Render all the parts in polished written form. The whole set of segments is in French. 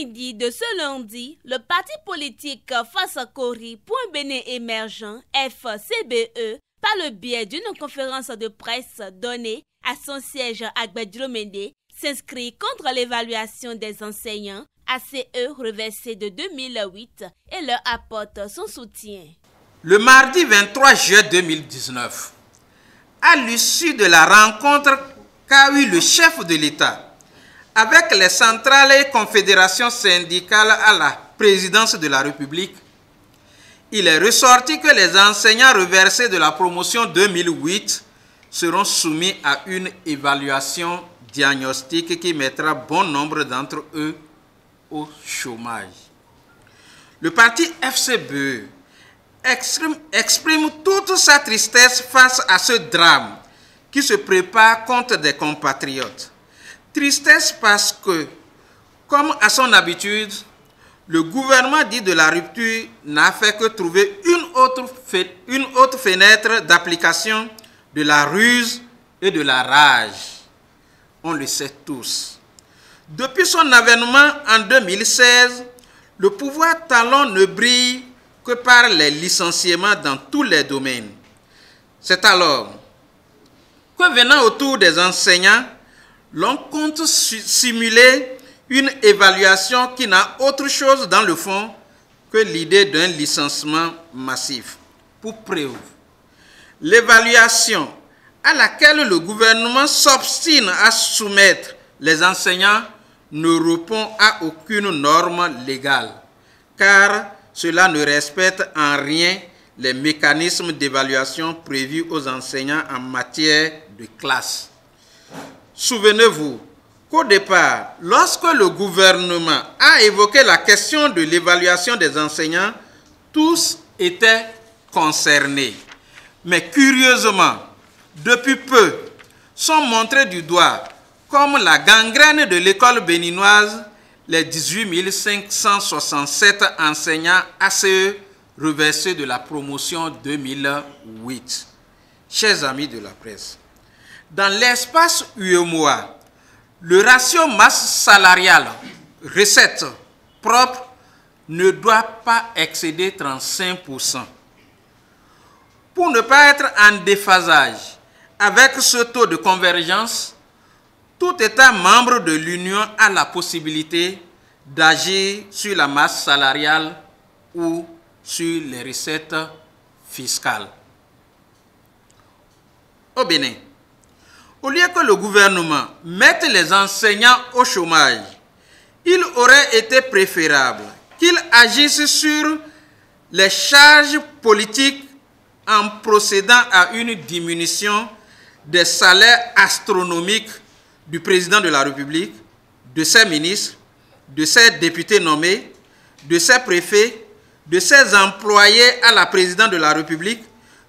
l'après-midi de ce lundi, le parti politique Fassakori pour un Bénin émergent, FCBE, par le biais d'une conférence de presse donnée à son siège à Gbedjilomene, s'inscrit contre l'évaluation des enseignants ACE reversée de 2008 et leur apporte son soutien. Le mardi 23 juillet 2019, à l'issue de la rencontre qu'a eu le chef de l'État avec les centrales et confédérations syndicales à la présidence de la République, il est ressorti que les enseignants reversés de la promotion 2008 seront soumis à une évaluation diagnostique qui mettra bon nombre d'entre eux au chômage. Le parti FCBE exprime toute sa tristesse face à ce drame qui se prépare contre des compatriotes. Tristesse parce que, comme à son habitude, le gouvernement dit de la rupture n'a fait que trouver une autre fenêtre d'application de la ruse et de la rage. On le sait tous. Depuis son avènement en 2016, le pouvoir talon ne brille que par les licenciements dans tous les domaines. C'est alors que venant autour des enseignants, l'on compte simuler une évaluation qui n'a autre chose dans le fond que l'idée d'un licenciement massif. Pour preuve, l'évaluation à laquelle le gouvernement s'obstine à soumettre les enseignants ne répond à aucune norme légale, car cela ne respecte en rien les mécanismes d'évaluation prévus aux enseignants en matière de classe. Souvenez-vous qu'au départ, lorsque le gouvernement a évoqué la question de l'évaluation des enseignants, tous étaient concernés. Mais curieusement, depuis peu, sont montrés du doigt comme la gangrène de l'école béninoise les 18 567 enseignants ACE reversés de la promotion 2008. Chers amis de la presse, dans l'espace UEMOA, le ratio masse salariale recette propre ne doit pas excéder 35%. Pour ne pas être en déphasage avec ce taux de convergence, tout État membre de l'Union a la possibilité d'agir sur la masse salariale ou sur les recettes fiscales. Au Bénin, au lieu que le gouvernement mette les enseignants au chômage, il aurait été préférable qu'il agisse sur les charges politiques en procédant à une diminution des salaires astronomiques du président de la République, de ses ministres, de ses députés nommés, de ses préfets, de ses employés à la présidence de la République,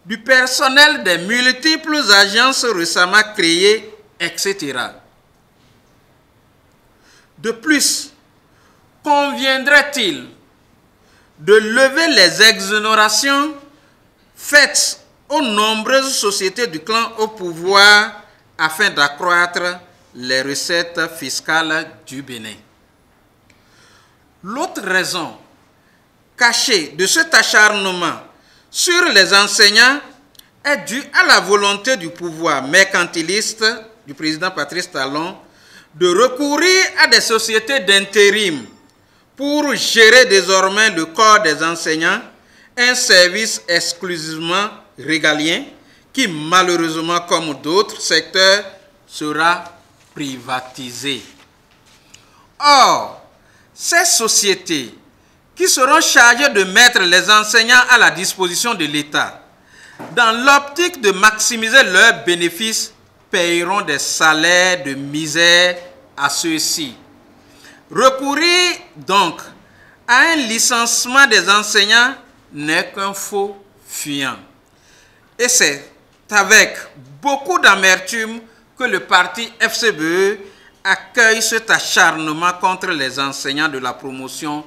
du personnel des multiples agences récemment créées, etc. De plus, conviendrait-il de lever les exonérations faites aux nombreuses sociétés du clan au pouvoir afin d'accroître les recettes fiscales du Bénin. L'autre raison cachée de cet acharnement sur les enseignants est due à la volonté du pouvoir mercantiliste du président Patrice Talon de recourir à des sociétés d'intérim pour gérer désormais le corps des enseignants, un service exclusivement régalien qui malheureusement comme d'autres secteurs sera privatisé. Or, ces sociétés qui seront chargées de mettre les enseignants à la disposition de l'État, dans l'optique de maximiser leurs bénéfices, paieront des salaires de misère à ceux-ci. Recourir donc à un licenciement des enseignants n'est qu'un faux fuyant. Et c'est avec beaucoup d'amertume que le parti FCBE accueille cet acharnement contre les enseignants de la promotion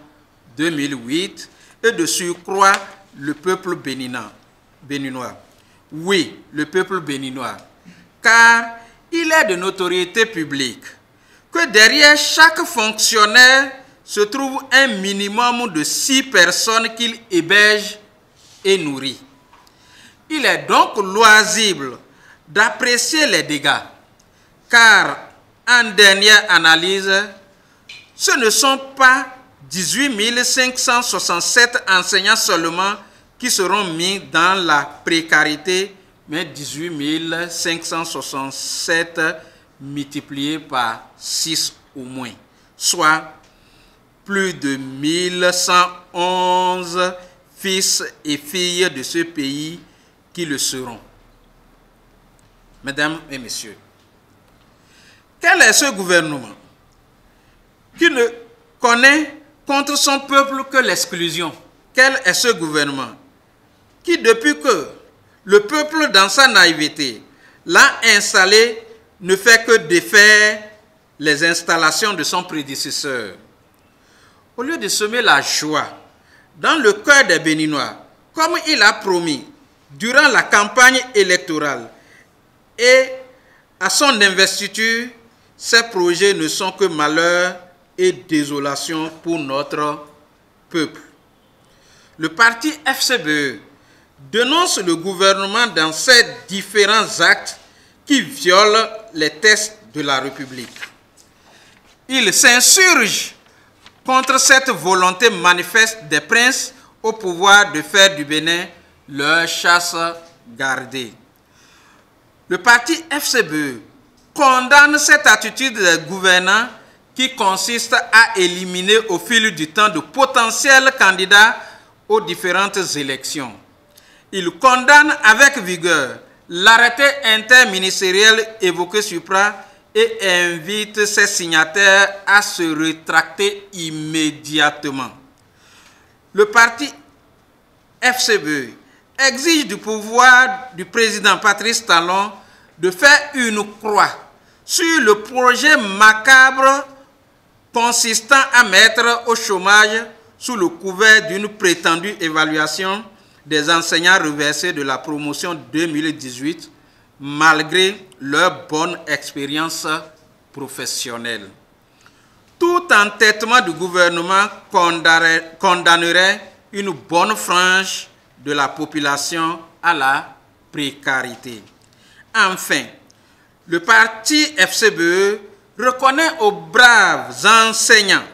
2008 et de surcroît le peuple béninois. Oui, le peuple béninois, car il est de notoriété publique que derrière chaque fonctionnaire se trouve un minimum de 6 personnes qu'il héberge et nourrit. Il est donc loisible d'apprécier les dégâts, car en dernière analyse, ce ne sont pas 18 567 enseignants seulement qui seront mis dans la précarité, mais 18 567 multipliés par 6 au moins, soit plus de 1111 fils et filles de ce pays qui le seront. Mesdames et messieurs, quel est ce gouvernement qui ne connaît contre son peuple que l'exclusion? Quel est ce gouvernement qui, depuis que le peuple, dans sa naïveté, l'a installé, ne fait que défaire les installations de son prédécesseur? Au lieu de semer la joie dans le cœur des Béninois, comme il a promis durant la campagne électorale et à son investiture, ces projets ne sont que malheur et désolation pour notre peuple. Le parti FCBE dénonce le gouvernement dans ses différents actes qui violent les textes de la République. Il s'insurge contre cette volonté manifeste des princes au pouvoir de faire du Bénin leur chasse gardée. Le parti FCBE condamne cette attitude des gouvernants qui consiste à éliminer au fil du temps de potentiels candidats aux différentes élections. Il condamne avec vigueur l'arrêté interministériel évoqué supra et invite ses signataires à se rétracter immédiatement. Le parti FCBE exige du pouvoir du président Patrice Talon de faire une croix sur le projet macabre consistant à mettre au chômage sous le couvert d'une prétendue évaluation des enseignants reversés de la promotion 2018 malgré leur bonne expérience professionnelle. Tout entêtement du gouvernement condamnerait une bonne frange de la population à la précarité. Enfin, le parti FCBE reconnaît aux braves enseignants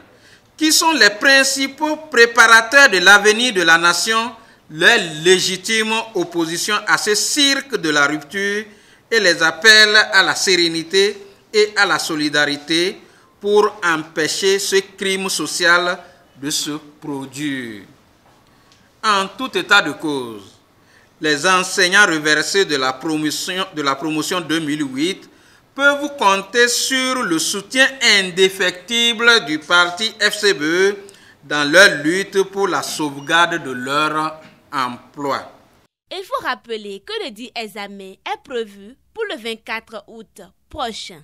qui sont les principaux préparateurs de l'avenir de la nation leur légitime opposition à ce cirque de la rupture et les appelle à la sérénité et à la solidarité pour empêcher ce crime social de se produire. En tout état de cause, les enseignants reversés de la promotion 2008 peuvent compter sur le soutien indéfectible du parti FCBE dans leur lutte pour la sauvegarde de leur emploi. Il faut rappeler que le dit examen est prévu pour le 24 août prochain.